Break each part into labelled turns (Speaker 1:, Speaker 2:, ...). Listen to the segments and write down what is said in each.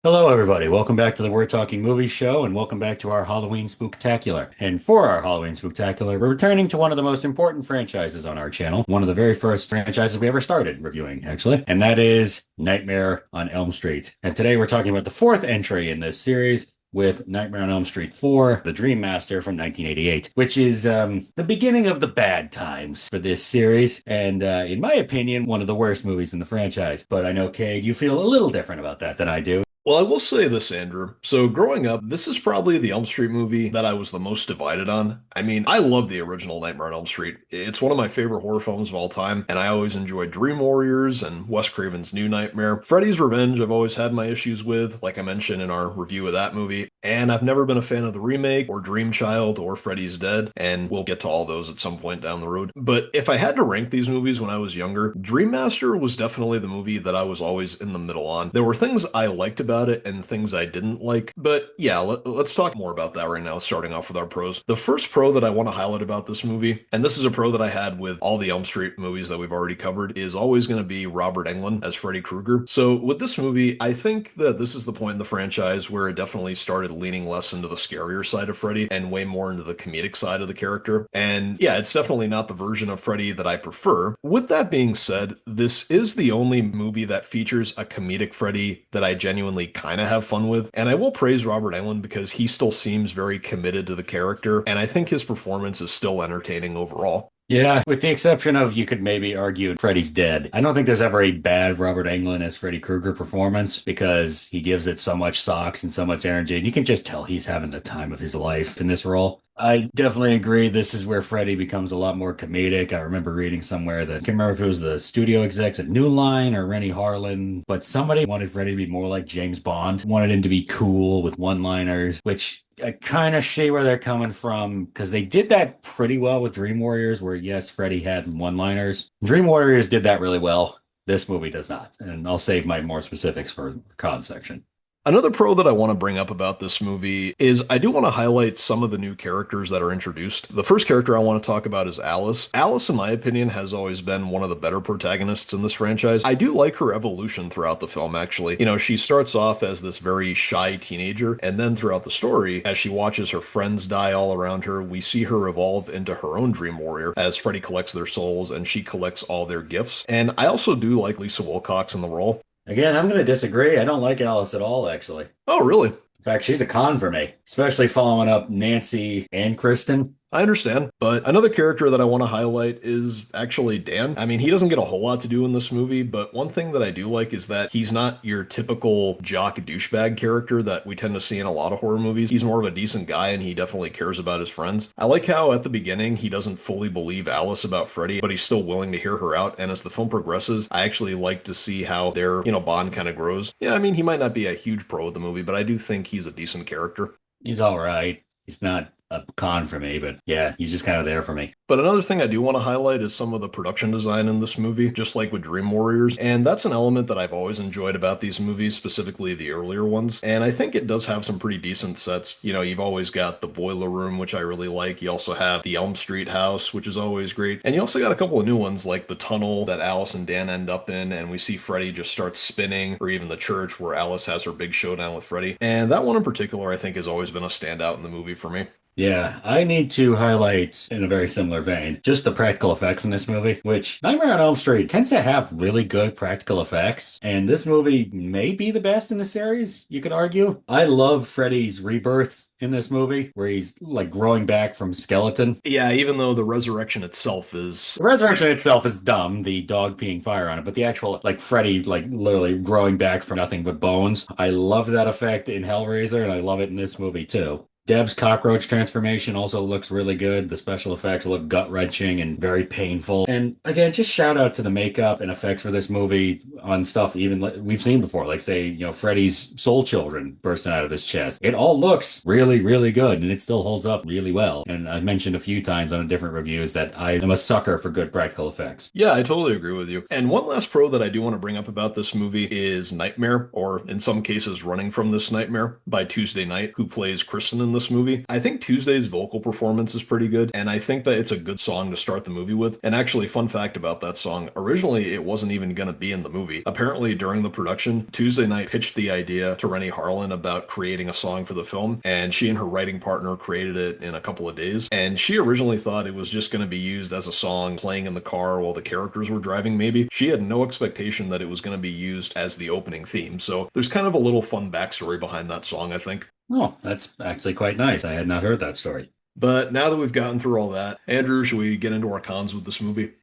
Speaker 1: Hello, everybody. Welcome back to the We're Talking Movies show, and welcome back to our Halloween Spooktacular. And for our Halloween Spooktacular, we're returning to one of the most important franchises on our channel, one of the very first franchises we ever started reviewing, actually, and that is Nightmare on Elm Street. And today we're talking about the fourth entry in this series with Nightmare on Elm Street 4, The Dream Master from 1988, which is the beginning of the bad times for this series, and in my opinion, one of the worst movies in the franchise. But I know, Cade, you feel a little different about that than I do.
Speaker 2: Well, I will say this, Andrew. So, growing up, this is probably the Elm Street movie that I was the most divided on. I mean, I love the original Nightmare on Elm Street. It's one of my favorite horror films of all time, and I always enjoyed Dream Warriors and Wes Craven's New Nightmare. Freddy's Revenge, I've always had my issues with, like I mentioned in our review of that movie, and I've never been a fan of the remake or Dream Child or Freddy's Dead, and we'll get to all those at some point down the road. But if I had to rank these movies when I was younger, Dream Master was definitely the movie that I was always in the middle on. There were things I liked about it and things I didn't like. But yeah, let's talk more about that right now, starting off with our pros. The first pro that I want to highlight about this movie, and this is a pro that I had with all the Elm Street movies that we've already covered, is always going to be Robert Englund as Freddy Krueger. So with this movie, I think that this is the point in the franchise where it definitely started leaning less into the scarier side of Freddy and way more into the comedic side of the character. And yeah, it's definitely not the version of Freddy that I prefer. With that being said, this is the only movie that features a comedic Freddy that I genuinely kind of have fun with. And I will praise Robert Englund because he still seems very committed to the character, and I think his performance is still entertaining overall.
Speaker 1: Yeah, with the exception of you could maybe argue Freddy's Dead. I don't think there's ever a bad Robert Englund as Freddy Krueger performance because he gives it so much socks and so much energy, and you can just tell he's having the time of his life in this role. I definitely agree. This is where Freddy becomes a lot more comedic. I remember reading somewhere that I can't remember if it was the studio execs at New Line or Rennie Harlan, but somebody wanted Freddy to be more like James Bond, wanted him to be cool with one-liners, which I kind of see where they're coming from because they did that pretty well with Dream Warriors, where yes, Freddy had one-liners. Dream Warriors did that really well. This movie does not, and I'll save my more specifics for the con section.
Speaker 2: Another pro that I want to bring up about this movie is I do want to highlight some of the new characters that are introduced. The first character I want to talk about is Alice. Alice, in my opinion, has always been one of the better protagonists in this franchise. I do like her evolution throughout the film, actually. You know, she starts off as this very shy teenager, and then throughout the story, as she watches her friends die all around her, we see her evolve into her own dream warrior as Freddy collects their souls and she collects all their gifts. And I also do like Lisa Wilcox in the role.
Speaker 1: Again, I'm going to disagree. I don't like Alice at all, actually.
Speaker 2: Oh, really?
Speaker 1: In fact, she's a con for me, especially following up Nancy and Kristen.
Speaker 2: I understand, but another character that I want to highlight is actually Dan. I mean, he doesn't get a whole lot to do in this movie, but one thing that I do like is that he's not your typical jock douchebag character that we tend to see in a lot of horror movies. He's more of a decent guy and he definitely cares about his friends. I like how at the beginning he doesn't fully believe Alice about Freddy, but he's still willing to hear her out. And as the film progresses, I actually like to see how their, bond kind of grows. Yeah, I mean, he might not be a huge pro of the movie, but I do think he's a decent character.
Speaker 1: He's all right. He's not a con for me, but yeah, he's just kind of there for me.
Speaker 2: But another thing I do want to highlight is some of the production design in this movie, just like with Dream Warriors. And that's an element that I've always enjoyed about these movies, specifically the earlier ones. And I think it does have some pretty decent sets. You know, you've always got the boiler room, which I really like. You also have the Elm Street house, which is always great. And you also got a couple of new ones, like the tunnel that Alice and Dan end up in. And we see Freddy just start spinning, or even the church where Alice has her big showdown with Freddy. And that one in particular, I think, has always been a standout in the movie for me.
Speaker 1: Yeah, I need to highlight in a very similar vein just the practical effects in this movie, which Nightmare on Elm Street tends to have really good practical effects, and this movie may be the best in the series, you could argue. I love Freddy's rebirth in this movie, where he's like growing back from skeleton.
Speaker 2: Yeah, even though the resurrection itself is.
Speaker 1: The resurrection itself is dumb, the dog peeing fire on it, but the actual, like, Freddy, like, literally growing back from nothing but bones. I love that effect in Hellraiser, and I love it in this movie too. Deb's cockroach transformation also looks really good. The special effects look gut-wrenching and very painful. And again, just shout out to the makeup and effects for this movie on stuff even we've seen before, like say, Freddy's soul children bursting out of his chest. It all looks really, really good, and it still holds up really well. And I mentioned a few times on different reviews that I am a sucker for good practical effects.
Speaker 2: Yeah, I totally agree with you. And one last pro that I do want to bring up about this movie is Nightmare, or in some cases, Running from This Nightmare by Tuesday Knight, who plays Kristen in this movie. I think Tuesday's vocal performance is pretty good, and I think that it's a good song to start the movie with. And actually, fun fact about that song, originally it wasn't even going to be in the movie. movie. Apparently, during the production, Tuesday Night pitched the idea to Rennie Harlan about creating a song for the film, and she and her writing partner created it in a couple of days. And she originally thought it was just going to be used as a song playing in the car while the characters were driving, maybe. She had no expectation that it was going to be used as the opening theme. So there's kind of a little fun backstory behind that song, I think.
Speaker 1: Oh, that's actually quite nice. I had not heard that story.
Speaker 2: But now that we've gotten through all that, Andrew, should we get into our cons with this movie?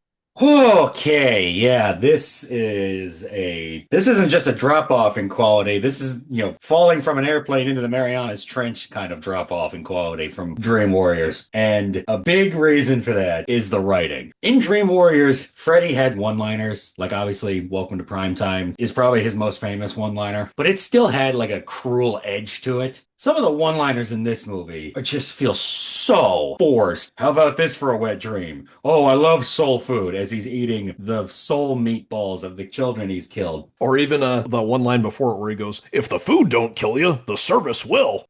Speaker 1: Okay, yeah, this isn't just a drop off in quality. This is, falling from an airplane into the Marianas Trench kind of drop off in quality from Dream Warriors. And a big reason for that is the writing. In Dream Warriors, Freddy had one-liners, like obviously Welcome to Primetime is probably his most famous one-liner, but it still had like a cruel edge to it. Some of the one-liners in this movie just feel so forced. How about this for a wet dream? Oh, I love soul food, as he's eating the soul meatballs of the children he's killed.
Speaker 2: Or even the one line before it where he goes, "If the food don't kill you, the service will."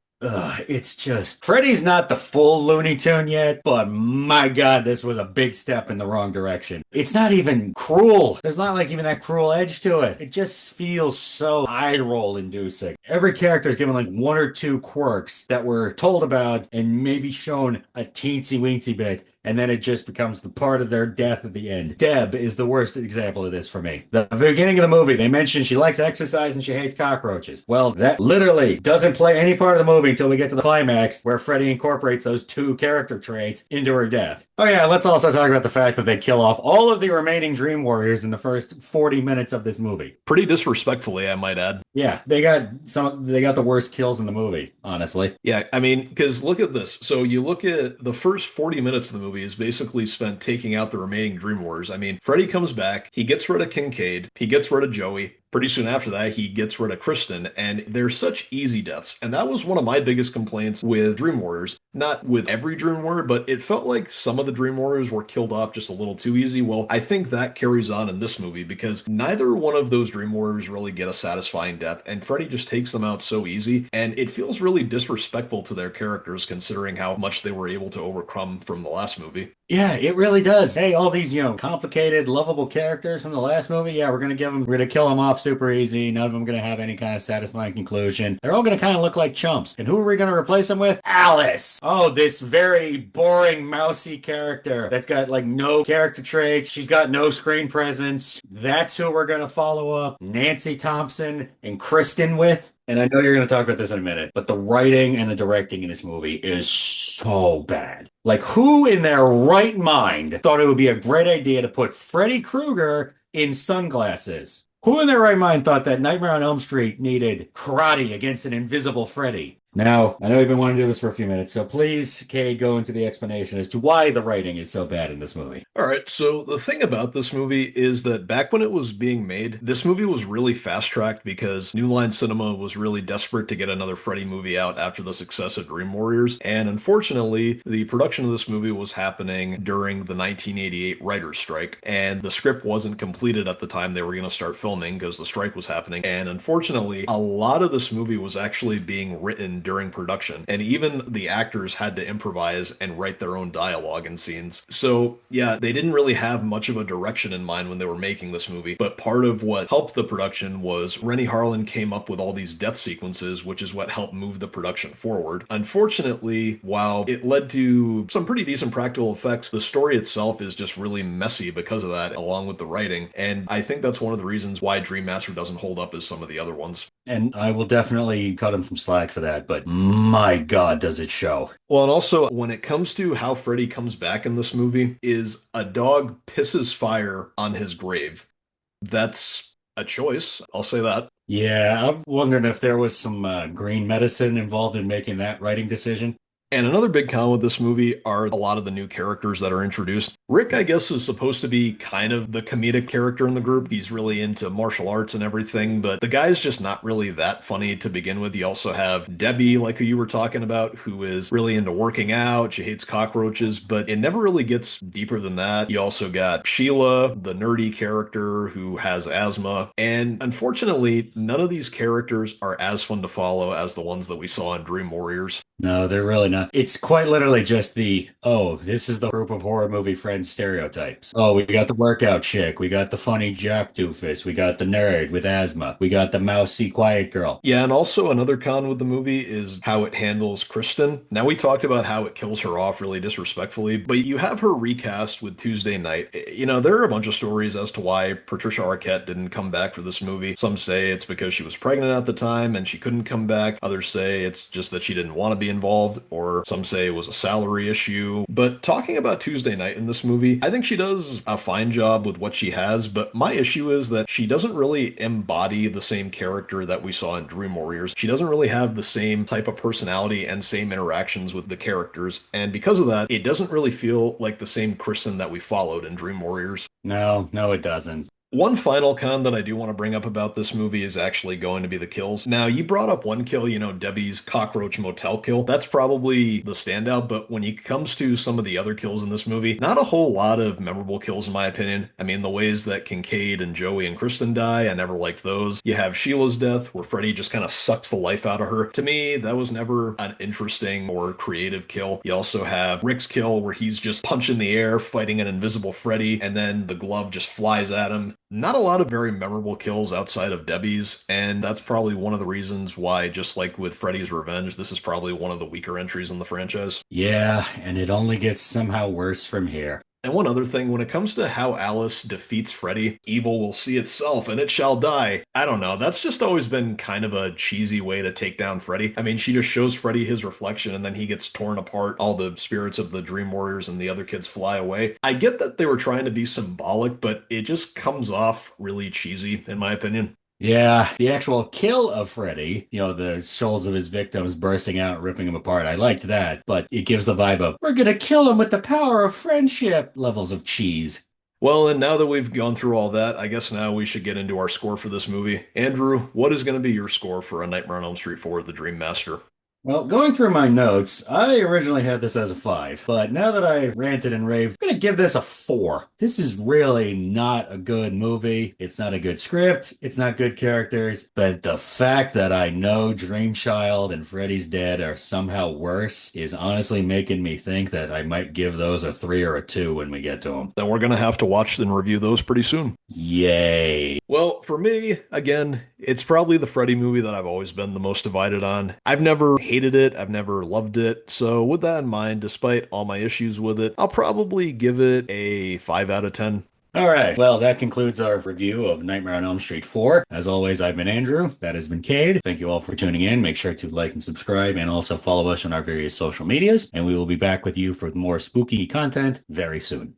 Speaker 1: It's just, Freddy's not the full Looney Tune yet, but my God, this was a big step in the wrong direction. It's not even cruel. There's not like even that cruel edge to it. It just feels so eye roll inducing. Every character is given like one or two quirks that were told about and maybe shown a teensy weensy bit, and then it just becomes the part of their death at the end. Deb is the worst example of this for me. The beginning of the movie, they mention she likes exercise and she hates cockroaches. Well, that literally doesn't play any part of the movie until we get to the climax where Freddy incorporates those two character traits into her death. Oh yeah, let's also talk about the fact that they kill off all of the remaining Dream Warriors in the first 40 minutes of this movie.
Speaker 2: Pretty disrespectfully, I might add.
Speaker 1: Yeah, they got the worst kills in the movie, honestly.
Speaker 2: Yeah, I mean, because look at this. So you look at the first 40 minutes of the movie is basically spent taking out the remaining Dream Warriors. I mean, Freddy comes back, he gets rid of Kincaid, he gets rid of Joey. Pretty soon after that, he gets rid of Kristen, and they're such easy deaths. And that was one of my biggest complaints with Dream Warriors. Not with every Dream Warrior, but it felt like some of the Dream Warriors were killed off just a little too easy. Well, I think that carries on in this movie because neither one of those Dream Warriors really get a satisfying death, and Freddy just takes them out so easy, and it feels really disrespectful to their characters considering how much they were able to overcome from the last movie.
Speaker 1: Yeah, it really does. Hey, all these, complicated, lovable characters from the last movie, yeah, we're gonna kill them off super easy. None of them gonna have any kind of satisfying conclusion. They're all gonna kind of look like chumps. And who are we gonna replace them with? Alice! Oh, this very boring, mousy character that's got, like, no character traits. She's got no screen presence. That's who we're gonna follow up Nancy Thompson and Kristen with. And I know you're going to talk about this in a minute, but the writing and the directing in this movie is so bad. Like, who in their right mind thought it would be a great idea to put Freddy Krueger in sunglasses? Who in their right mind thought that Nightmare on Elm Street needed karate against an invisible Freddy? Now, I know you've been wanting to do this for a few minutes, so please, Cade, go into the explanation as to why the writing is so bad in this movie.
Speaker 2: All right, so the thing about this movie is that back when it was being made, this movie was really fast-tracked because New Line Cinema was really desperate to get another Freddy movie out after the success of Dream Warriors, and unfortunately, the production of this movie was happening during the 1988 writer's strike, and the script wasn't completed at the time they were going to start filming because the strike was happening, and unfortunately, a lot of this movie was actually being written during production, and even the actors had to improvise and write their own dialogue and scenes. So, yeah, they didn't really have much of a direction in mind when they were making this movie, but part of what helped the production was Rennie Harlan came up with all these death sequences, which is what helped move the production forward. Unfortunately, while it led to some pretty decent practical effects, the story itself is just really messy because of that, along with the writing, and I think that's one of the reasons why Dream Master doesn't hold up as some of the other ones.
Speaker 1: And I will definitely cut him some slack for that, but my God, does it show.
Speaker 2: Well, and also, when it comes to how Freddy comes back in this movie, is a dog pisses fire on his grave. That's a choice, I'll say that.
Speaker 1: Yeah, I'm wondering if there was some green medicine involved in making that writing decision.
Speaker 2: And another big con with this movie are a lot of the new characters that are introduced. Rick, I guess, is supposed to be kind of the comedic character in the group. He's really into martial arts and everything, but the guy's just not really that funny to begin with. You also have Debbie, like who you were talking about, who is really into working out. She hates cockroaches, but it never really gets deeper than that. You also got Sheila, the nerdy character who has asthma. And unfortunately, none of these characters are as fun to follow as the ones that we saw in Dream Warriors.
Speaker 1: No, they're really not. It's quite literally just this is the group of horror movie friends revenge stereotypes. Oh, we got the workout chick. We got the funny jock doofus. We got the nerd with asthma. We got the mousy quiet girl.
Speaker 2: Yeah, and also another con with the movie is how it handles Kristen. Now, we talked about how it kills her off really disrespectfully, but you have her recast with Tuesday Night. There are a bunch of stories as to why Patricia Arquette didn't come back for this movie. Some say it's because she was pregnant at the time and she couldn't come back. Others say it's just that she didn't want to be involved, or some say it was a salary issue. But talking about Tuesday Night in this movie, I think she does a fine job with what she has, but my issue is that she doesn't really embody the same character that we saw in Dream Warriors. She doesn't really have the same type of personality and same interactions with the characters, and because of that, it doesn't really feel like the same Kristen that we followed in Dream Warriors.
Speaker 1: No, no, it doesn't.
Speaker 2: One final con that I do want to bring up about this movie is actually going to be the kills. Now, you brought up one kill, Debbie's cockroach motel kill. That's probably the standout, but when it comes to some of the other kills in this movie, not a whole lot of memorable kills in my opinion. I mean, the ways that Kincaid and Joey and Kristen die, I never liked those. You have Sheila's death, where Freddy just kind of sucks the life out of her. To me, that was never an interesting or creative kill. You also have Rick's kill, where he's just punching the air, fighting an invisible Freddy, and then the glove just flies at him. Not a lot of very memorable kills outside of Debbie's, and that's probably one of the reasons why, just like with Freddy's Revenge, this is probably one of the weaker entries in the franchise.
Speaker 1: Yeah, and it only gets somehow worse from here.
Speaker 2: And one other thing, when it comes to how Alice defeats Freddy, evil will see itself and it shall die. I don't know, that's just always been kind of a cheesy way to take down Freddy. I mean, she just shows Freddy his reflection and then he gets torn apart. All the spirits of the Dream Warriors and the other kids fly away. I get that they were trying to be symbolic, but it just comes off really cheesy, in my opinion.
Speaker 1: Yeah, the actual kill of Freddy, the souls of his victims bursting out, ripping him apart. I liked that, but it gives the vibe of, we're gonna kill him with the power of friendship levels of cheese.
Speaker 2: Well, and now that we've gone through all that, I guess now we should get into our score for this movie. Andrew, what is going to be your score for A Nightmare on Elm Street 4: The Dream Master?
Speaker 1: Well, going through my notes, I originally had this as a 5, but now that I've ranted and raved, I'm gonna give this a 4. This is really not a good movie. It's not a good script. It's not good characters. But the fact that I know Dream Child and Freddy's Dead are somehow worse is honestly making me think that I might give those a 3 or a 2 when we get to them.
Speaker 2: Then we're going to have to watch and review those pretty soon.
Speaker 1: Yay.
Speaker 2: Well, for me, again, it's probably the Freddy movie that I've always been the most divided on. I've never hated it, I've never loved it, so with that in mind, despite all my issues with it, I'll probably give it a 5 out of 10.
Speaker 1: All right. Well, that concludes our review of Nightmare on Elm Street 4. As always, I've been Andrew. That has been Cade. Thank you all for tuning in. Make sure to like and subscribe and also follow us on our various social medias. And we will be back with you for more spooky content very soon.